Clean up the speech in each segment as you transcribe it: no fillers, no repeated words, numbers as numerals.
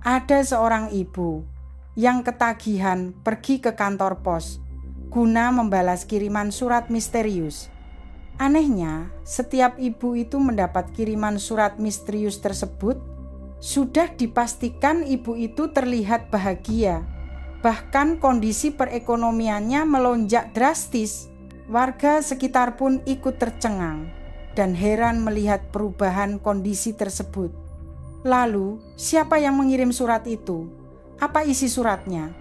Ada seorang ibu yang ketagihan pergi ke kantor pos guna membalas kiriman surat misterius. Anehnya, setiap ibu itu mendapat kiriman surat misterius tersebut, sudah dipastikan ibu itu terlihat bahagia. Bahkan kondisi perekonomiannya melonjak drastis. Warga sekitar pun ikut tercengang dan heran melihat perubahan kondisi tersebut. Lalu, siapa yang mengirim surat itu? Apa isi suratnya?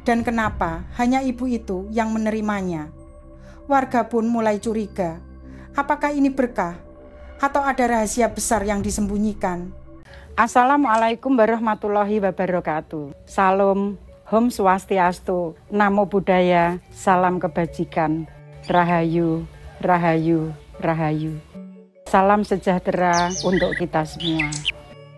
Dan kenapa hanya ibu itu yang menerimanya? Warga pun mulai curiga. Apakah ini berkah? Atau ada rahasia besar yang disembunyikan? Assalamualaikum warahmatullahi wabarakatuh. Salam, Om Swastiastu, Namo Buddhaya, salam kebajikan. Rahayu, rahayu, rahayu. Salam sejahtera untuk kita semua.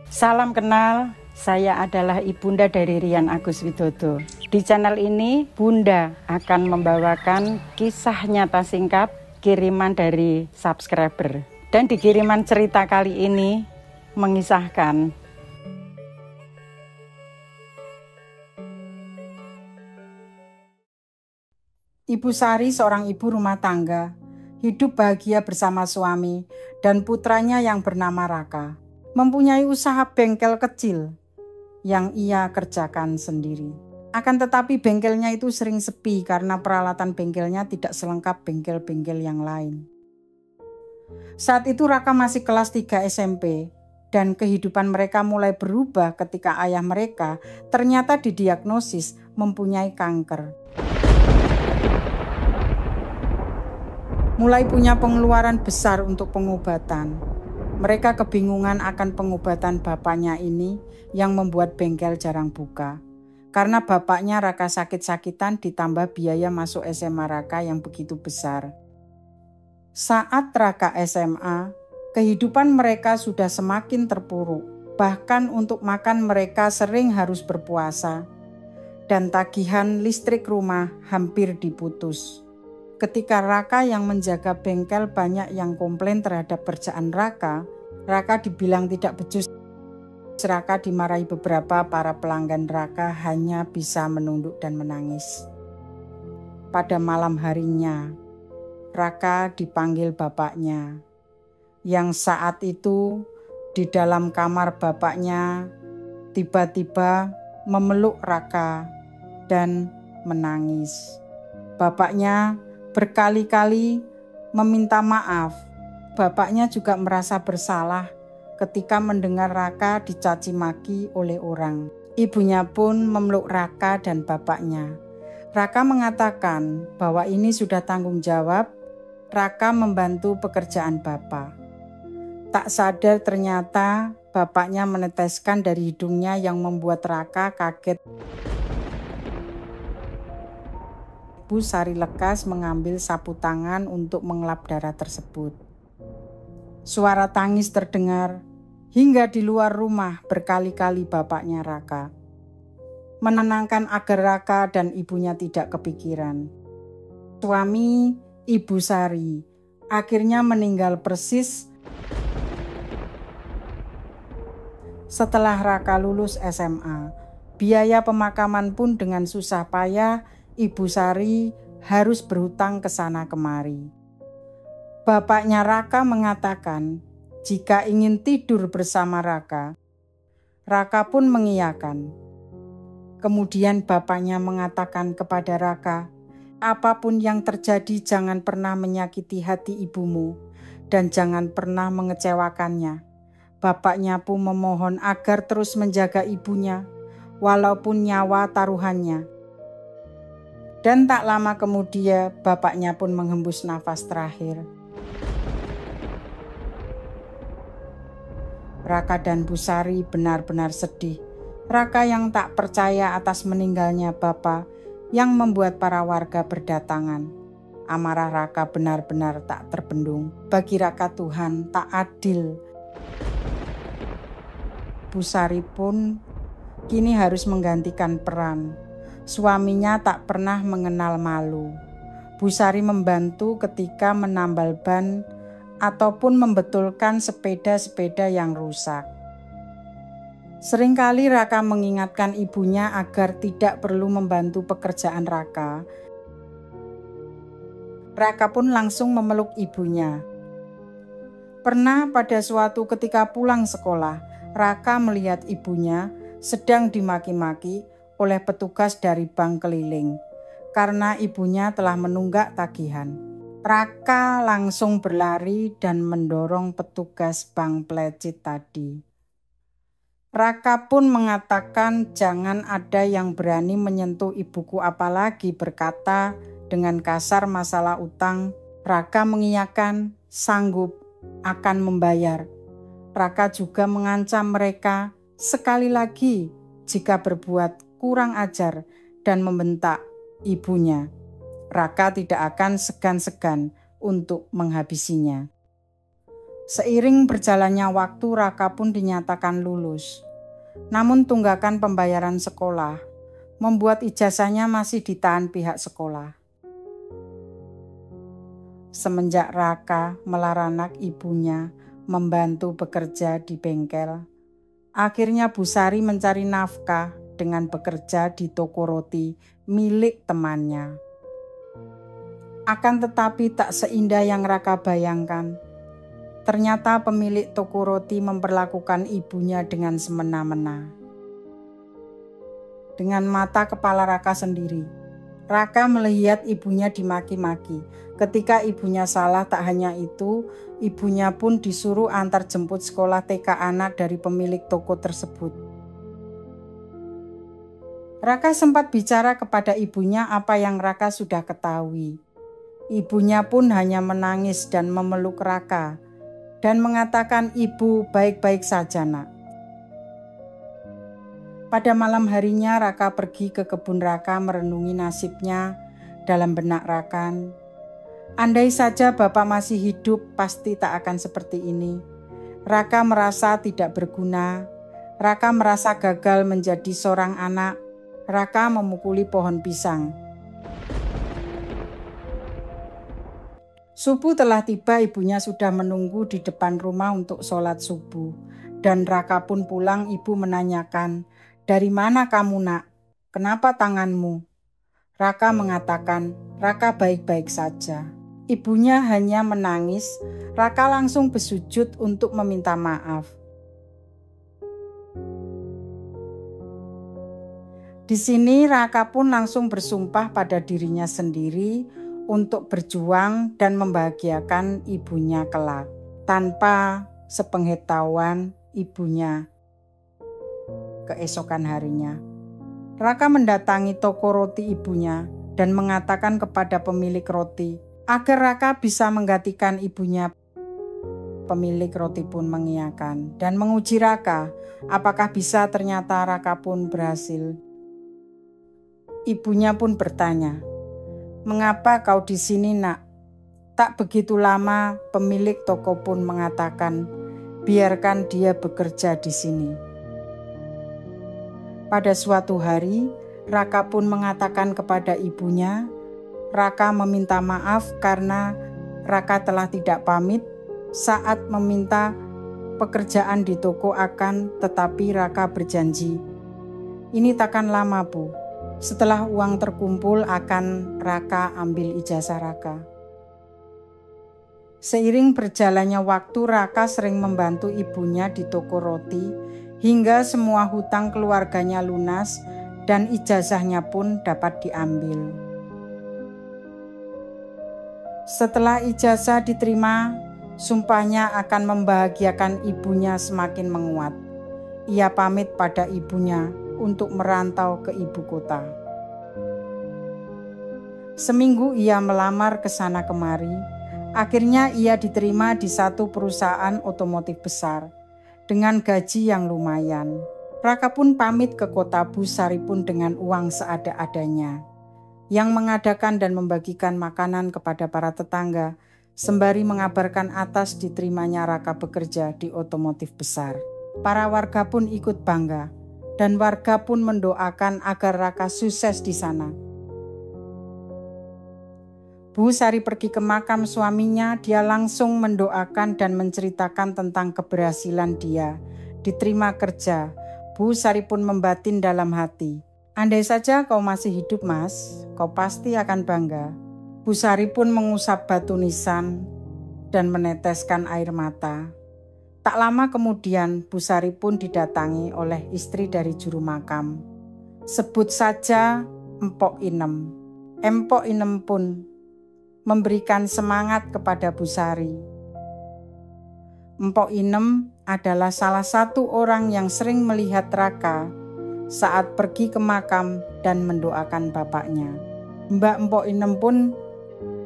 Salam kenal, saya adalah Ibunda dari Rian Agus Widodo. Di channel ini, Bunda akan membawakan kisah nyata singkat kiriman dari subscriber. Dan di kiriman cerita kali ini mengisahkan Ibu Sari, seorang ibu rumah tangga, hidup bahagia bersama suami dan putranya yang bernama Raka. Mempunyai usaha bengkel kecil yang ia kerjakan sendiri. Akan tetapi bengkelnya itu sering sepi karena peralatan bengkelnya tidak selengkap bengkel-bengkel yang lain. Saat itu Raka masih kelas 3 SMP dan kehidupan mereka mulai berubah ketika ayah mereka ternyata didiagnosis mempunyai kanker. Mulai punya pengeluaran besar untuk pengobatan. Mereka kebingungan akan pengobatan bapaknya ini yang membuat bengkel jarang buka. Karena bapaknya Raka sakit-sakitan ditambah biaya masuk SMA Raka yang begitu besar. Saat Raka SMA, kehidupan mereka sudah semakin terpuruk. Bahkan untuk makan mereka sering harus berpuasa. Dan tagihan listrik rumah hampir diputus. Ketika Raka yang menjaga bengkel banyak yang komplain terhadap kerjaan Raka dibilang tidak becus. Raka dimarahi beberapa para pelanggan Raka hanya bisa menunduk dan menangis. Pada malam harinya, Raka dipanggil bapaknya, yang saat itu di dalam kamar bapaknya tiba-tiba memeluk Raka dan menangis. Bapaknya berkali-kali meminta maaf. Bapaknya juga merasa bersalah ketika mendengar Raka dicaci maki oleh orang. Ibunya pun memeluk Raka dan bapaknya. Raka mengatakan bahwa ini sudah tanggung jawab Raka membantu pekerjaan bapak. Tak sadar ternyata bapaknya meneteskan dari hidungnya yang membuat Raka kaget. Ibu Sari lekas mengambil sapu tangan untuk mengelap darah tersebut. Suara tangis terdengar hingga di luar rumah berkali-kali bapaknya Raka. Menenangkan agar Raka dan ibunya tidak kepikiran. Suami Ibu Sari akhirnya meninggal persis setelah Raka lulus SMA. Biaya pemakaman pun dengan susah payah Ibu Sari harus berhutang ke sana kemari. Bapaknya Raka mengatakan jika ingin tidur bersama Raka, Raka pun mengiyakan. Kemudian bapaknya mengatakan kepada Raka, apapun yang terjadi jangan pernah menyakiti hati ibumu dan jangan pernah mengecewakannya. Bapaknya pun memohon agar terus menjaga ibunya walaupun nyawa taruhannya. Dan tak lama kemudian bapaknya pun menghembus nafas terakhir. Raka dan Bu Sari benar-benar sedih. Raka yang tak percaya atas meninggalnya bapak yang membuat para warga berdatangan. Amarah Raka benar-benar tak terbendung. Bagi Raka Tuhan tak adil. Bu Sari pun kini harus menggantikan peran. Suaminya tak pernah mengenal malu. Bu Sari membantu ketika menambal ban ataupun membetulkan sepeda-sepeda yang rusak. Seringkali Raka mengingatkan ibunya agar tidak perlu membantu pekerjaan Raka. Raka pun langsung memeluk ibunya. Pernah pada suatu ketika pulang sekolah, Raka melihat ibunya sedang dimaki-maki oleh petugas dari bank keliling karena ibunya telah menunggak tagihan. Raka langsung berlari dan mendorong petugas bank pelecit tadi. Raka pun mengatakan jangan ada yang berani menyentuh ibuku, apalagi berkata dengan kasar masalah utang. Raka mengiyakan sanggup akan membayar. Raka juga mengancam mereka sekali lagi jika berbuat kurang ajar dan membentak ibunya. Raka tidak akan segan-segan untuk menghabisinya. Seiring berjalannya waktu, Raka pun dinyatakan lulus. Namun tunggakan pembayaran sekolah membuat ijazahnya masih ditahan pihak sekolah. Semenjak Raka melarang ibunya membantu bekerja di bengkel, akhirnya Bu Sari mencari nafkah dengan bekerja di toko roti milik temannya. Akan tetapi tak seindah yang Raka bayangkan. Ternyata pemilik toko roti memperlakukan ibunya dengan semena-mena. Dengan mata kepala Raka sendiri, Raka melihat ibunya dimaki-maki. Ketika ibunya salah, tak hanya itu, ibunya pun disuruh antar jemput sekolah TK anak dari pemilik toko tersebut. Raka sempat bicara kepada ibunya apa yang Raka sudah ketahui. Ibunya pun hanya menangis dan memeluk Raka dan mengatakan, "Ibu baik-baik saja, Nak." Pada malam harinya Raka pergi ke kebun Raka merenungi nasibnya. Dalam benak Raka, andai saja Bapak masih hidup pasti tak akan seperti ini. Raka merasa tidak berguna. Raka merasa gagal menjadi seorang anak. Raka memukuli pohon pisang. Subuh telah tiba, ibunya sudah menunggu di depan rumah untuk sholat subuh. Dan Raka pun pulang, ibu menanyakan, "Dari mana kamu, Nak? Kenapa tanganmu?" Raka mengatakan, "Raka baik-baik saja." Ibunya hanya menangis. Raka langsung bersujud untuk meminta maaf. Di sini Raka pun langsung bersumpah pada dirinya sendiri untuk berjuang dan membahagiakan ibunya kelak, tanpa sepengetahuan ibunya. Keesokan harinya, Raka mendatangi toko roti ibunya dan mengatakan kepada pemilik roti agar Raka bisa menggantikan ibunya. Pemilik roti pun mengiyakan dan menguji Raka apakah bisa. Ternyata Raka pun berhasil. Ibunya pun bertanya, "Mengapa kau di sini, Nak?" Tak begitu lama pemilik toko pun mengatakan, "Biarkan dia bekerja di sini." Pada suatu hari, Raka pun mengatakan kepada ibunya, Raka meminta maaf karena Raka telah tidak pamit saat meminta pekerjaan di toko tetapi Raka berjanji, "Ini takkan lama, Bu. Setelah uang terkumpul akan Raka ambil ijazah Raka." Seiring berjalannya waktu, Raka sering membantu ibunya di toko roti hingga semua hutang keluarganya lunas dan ijazahnya pun dapat diambil. Setelah ijazah diterima, sumpahnya akan membahagiakan ibunya semakin menguat. Ia pamit pada ibunya untuk merantau ke ibu kota. Seminggu ia melamar ke sana kemari. Akhirnya ia diterima di satu perusahaan otomotif besar dengan gaji yang lumayan. Raka pun pamit ke kota. Bu Sari pun dengan uang seada-adanya yang mengadakan dan membagikan makanan kepada para tetangga sembari mengabarkan atas diterimanya Raka bekerja di otomotif besar. Para warga pun ikut bangga dan warga pun mendoakan agar Raka sukses di sana. Bu Sari pergi ke makam suaminya. Dia langsung mendoakan dan menceritakan tentang keberhasilan dia diterima kerja Bu Sari pun membatin dalam hati, andai saja kau masih hidup Mas, kau pasti akan bangga. Bu Sari pun mengusap batu nisan dan meneteskan air mata. Tak lama kemudian Bu Sari pun didatangi oleh istri dari juru makam. Sebut saja Empok Inem. Empok Inem pun memberikan semangat kepada Bu Sari. Empok Inem adalah salah satu orang yang sering melihat Raka saat pergi ke makam dan mendoakan bapaknya. Mbak Empok Inem pun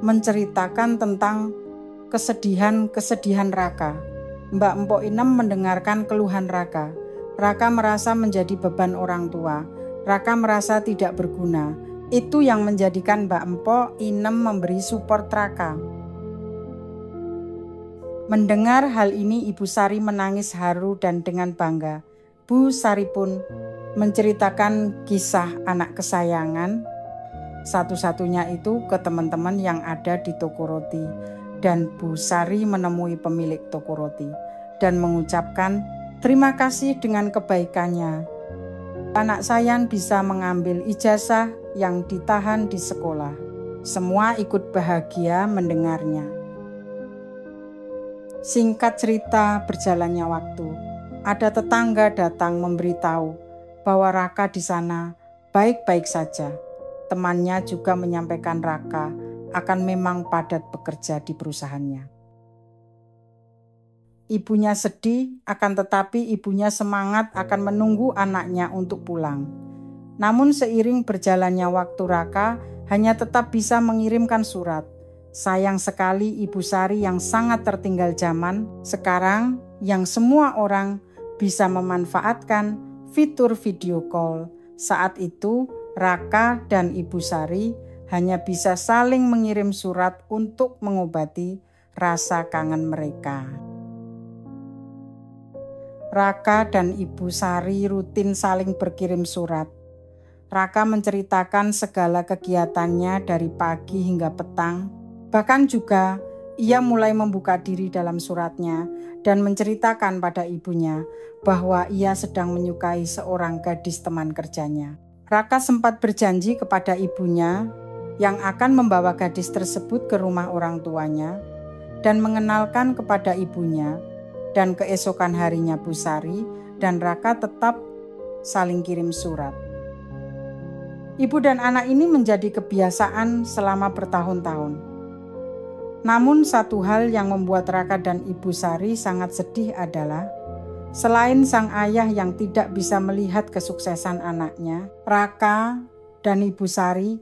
menceritakan tentang kesedihan Raka. Mbak Empok Inem mendengarkan keluhan Raka. Raka merasa menjadi beban orang tua. Raka merasa tidak berguna. Itu yang menjadikan Mbak Empok Inem memberi support Raka. Mendengar hal ini, Ibu Sari menangis haru dan dengan bangga. Bu Sari pun menceritakan kisah anak kesayangan satu-satunya itu ke teman-teman yang ada di toko roti. Dan Bu Sari menemui pemilik toko roti dan mengucapkan terima kasih dengan kebaikannya. Anak sayang bisa mengambil ijazah yang ditahan di sekolah. Semua ikut bahagia mendengarnya. Singkat cerita, berjalannya waktu. Ada tetangga datang memberitahu bahwa Raka di sana baik-baik saja. Temannya juga menyampaikan Raka akan memang padat bekerja di perusahaannya. Ibunya sedih, akan tetapi ibunya semangat akan menunggu anaknya untuk pulang. Namun seiring berjalannya waktu, Raka hanya tetap bisa mengirimkan surat. Sayang sekali Ibu Sari yang sangat tertinggal zaman sekarang yang semua orang bisa memanfaatkan fitur video call. Saat itu Raka dan Ibu Sari hanya bisa saling mengirim surat untuk mengobati rasa kangen mereka. Raka dan Ibu Sari rutin saling berkirim surat. Raka menceritakan segala kegiatannya dari pagi hingga petang. Bahkan juga ia mulai membuka diri dalam suratnya dan menceritakan pada ibunya bahwa ia sedang menyukai seorang gadis teman kerjanya. Raka sempat berjanji kepada ibunya yang akan membawa gadis tersebut ke rumah orang tuanya dan mengenalkan kepada ibunya, dan keesokan harinya Bu Sari dan Raka tetap saling kirim surat. Ibu dan anak ini menjadi kebiasaan selama bertahun-tahun. Namun satu hal yang membuat Raka dan Ibu Sari sangat sedih adalah selain sang ayah yang tidak bisa melihat kesuksesan anaknya, Raka dan Ibu Sari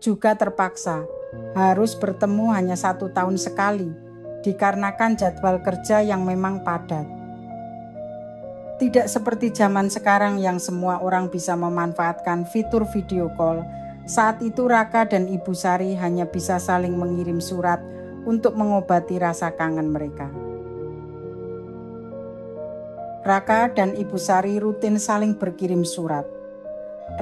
juga terpaksa harus bertemu hanya 1 tahun sekali dikarenakan jadwal kerja yang memang padat. Tidak seperti zaman sekarang yang semua orang bisa memanfaatkan fitur video call. Saat itu Raka dan Ibu Sari hanya bisa saling mengirim surat untuk mengobati rasa kangen mereka. Raka dan Ibu Sari rutin saling berkirim surat.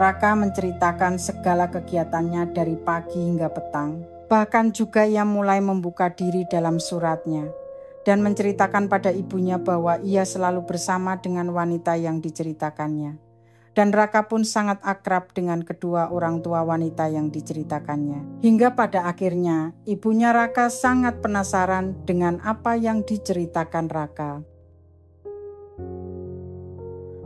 Raka menceritakan segala kegiatannya dari pagi hingga petang. Bahkan juga ia mulai membuka diri dalam suratnya dan menceritakan pada ibunya bahwa ia selalu bersama dengan wanita yang diceritakannya. Dan Raka pun sangat akrab dengan kedua orang tua wanita yang diceritakannya. Hingga pada akhirnya ibunya Raka sangat penasaran dengan apa yang diceritakan Raka.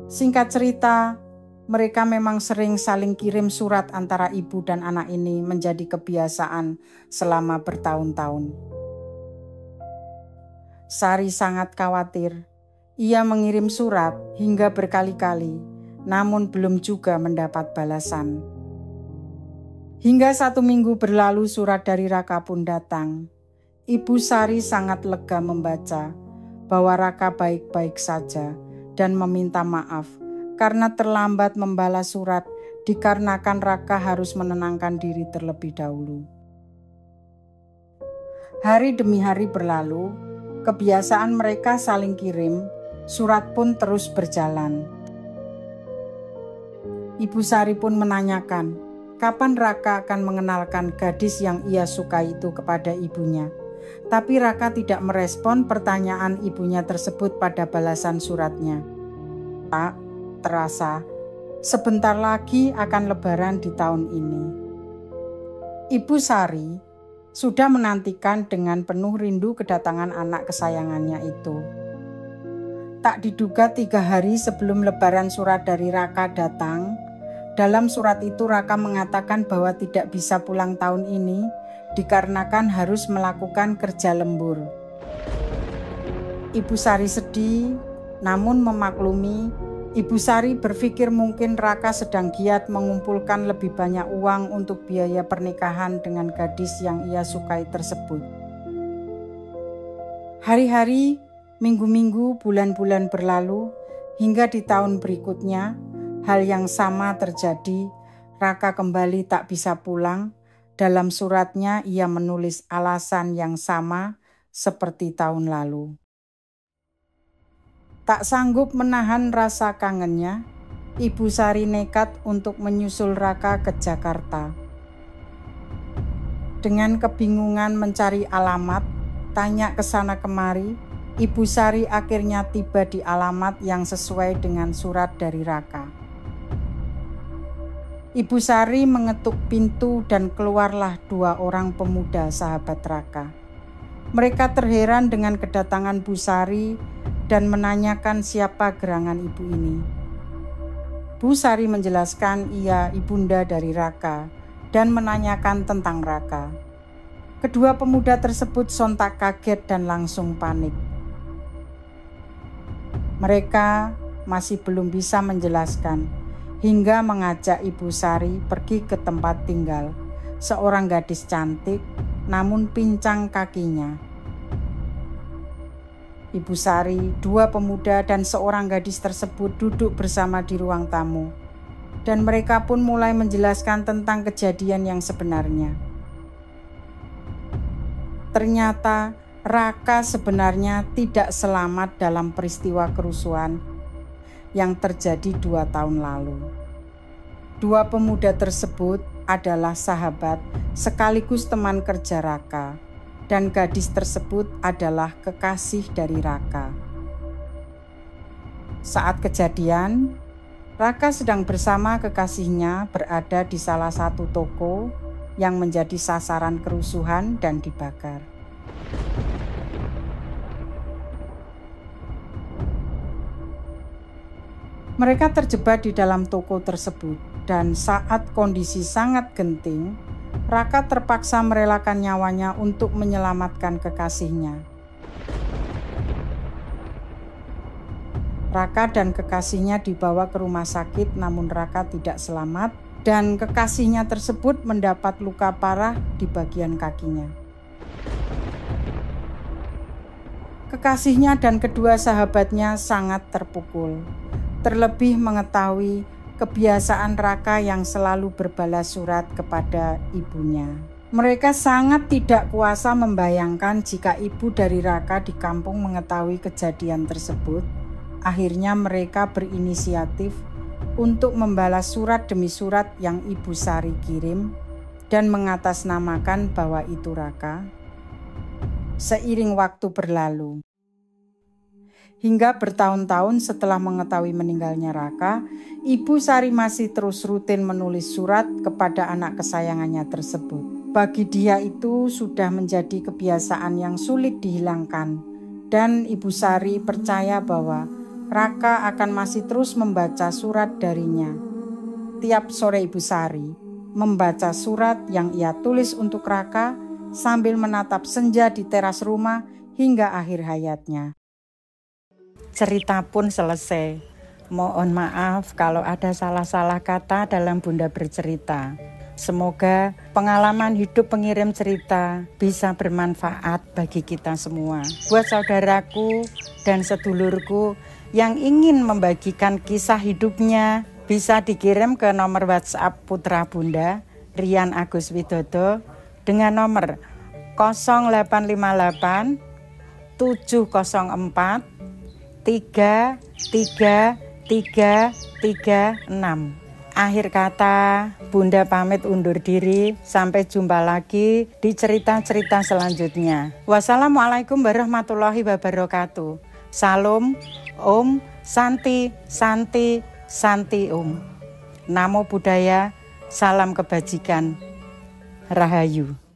Singkat cerita, mereka memang sering saling kirim surat antara ibu dan anak ini menjadi kebiasaan selama bertahun-tahun. Sari sangat khawatir. Ia mengirim surat hingga berkali-kali, namun belum juga mendapat balasan. Hingga 1 minggu berlalu surat dari Raka pun datang. Ibu Sari sangat lega membaca bahwa Raka baik-baik saja dan meminta maaf karena terlambat membalas surat dikarenakan Raka harus menenangkan diri terlebih dahulu. Hari demi hari berlalu, kebiasaan mereka saling kirim, surat pun terus berjalan. Ibu Sari pun menanyakan, kapan Raka akan mengenalkan gadis yang ia suka itu kepada ibunya. Tapi Raka tidak merespon pertanyaan ibunya tersebut pada balasan suratnya. Pak, terasa sebentar lagi akan lebaran di tahun ini. Ibu Sari sudah menantikan dengan penuh rindu kedatangan anak kesayangannya itu. Tak diduga 3 hari sebelum lebaran surat dari Raka datang. Dalam surat itu Raka mengatakan bahwa tidak bisa pulang tahun ini dikarenakan harus melakukan kerja lembur. Ibu Sari sedih, namun memaklumi. Ibu Sari berpikir mungkin Raka sedang giat mengumpulkan lebih banyak uang untuk biaya pernikahan dengan gadis yang ia sukai tersebut. Hari-hari, minggu-minggu, bulan-bulan berlalu, hingga di tahun berikutnya, hal yang sama terjadi. Raka kembali tak bisa pulang. Dalam suratnya ia menulis alasan yang sama seperti tahun lalu. Tak sanggup menahan rasa kangennya, Ibu Sari nekat untuk menyusul Raka ke Jakarta. Dengan kebingungan mencari alamat, tanya ke sana kemari, Ibu Sari akhirnya tiba di alamat yang sesuai dengan surat dari Raka. Ibu Sari mengetuk pintu dan keluarlah 2 orang pemuda sahabat Raka. Mereka terheran dengan kedatangan Bu Sari dan menanyakan siapa gerangan ibu ini. Bu Sari menjelaskan ia ibunda dari Raka dan menanyakan tentang Raka. Kedua pemuda tersebut sontak kaget dan langsung panik. Mereka masih belum bisa menjelaskan hingga mengajak Ibu Sari pergi ke tempat tinggal seorang gadis cantik namun pincang kakinya. Ibu Sari, 2 pemuda dan seorang gadis tersebut duduk bersama di ruang tamu. Dan mereka pun mulai menjelaskan tentang kejadian yang sebenarnya. Ternyata Raka sebenarnya tidak selamat dalam peristiwa kerusuhan yang terjadi 2 tahun lalu. 2 pemuda tersebut adalah sahabat sekaligus teman kerja Raka. Dan gadis tersebut adalah kekasih dari Raka. Saat kejadian, Raka sedang bersama kekasihnya berada di salah satu toko yang menjadi sasaran kerusuhan dan dibakar. Mereka terjebak di dalam toko tersebut dan saat kondisi sangat genting, Raka terpaksa merelakan nyawanya untuk menyelamatkan kekasihnya. Raka dan kekasihnya dibawa ke rumah sakit namun Raka tidak selamat dan kekasihnya tersebut mendapat luka parah di bagian kakinya. Kekasihnya dan kedua sahabatnya sangat terpukul, terlebih mengetahui kebiasaan Raka yang selalu berbalas surat kepada ibunya. Mereka sangat tidak kuasa membayangkan jika ibu dari Raka di kampung mengetahui kejadian tersebut. Akhirnya mereka berinisiatif untuk membalas surat demi surat yang Ibu Sari kirim dan mengatasnamakan bahwa itu Raka. Seiring waktu berlalu, hingga bertahun-tahun setelah mengetahui meninggalnya Raka, Ibu Sari masih terus rutin menulis surat kepada anak kesayangannya tersebut. Bagi dia itu sudah menjadi kebiasaan yang sulit dihilangkan. Dan Ibu Sari percaya bahwa Raka akan masih terus membaca surat darinya. Tiap sore Ibu Sari membaca surat yang ia tulis untuk Raka sambil menatap senja di teras rumah hingga akhir hayatnya. Cerita pun selesai. Mohon maaf kalau ada salah-salah kata dalam Bunda bercerita. Semoga pengalaman hidup pengirim cerita bisa bermanfaat bagi kita semua. Buat saudaraku dan sedulurku yang ingin membagikan kisah hidupnya, bisa dikirim ke nomor WhatsApp Putra Bunda Rian Agus Widodo dengan nomor 0858 704 33336. Akhir kata, Bunda pamit undur diri. Sampai jumpa lagi di cerita-cerita selanjutnya. Wassalamualaikum warahmatullahi wabarakatuh. Salam, Om, Santi, Santi, Santi Om. Namo Buddhaya, salam kebajikan, Rahayu.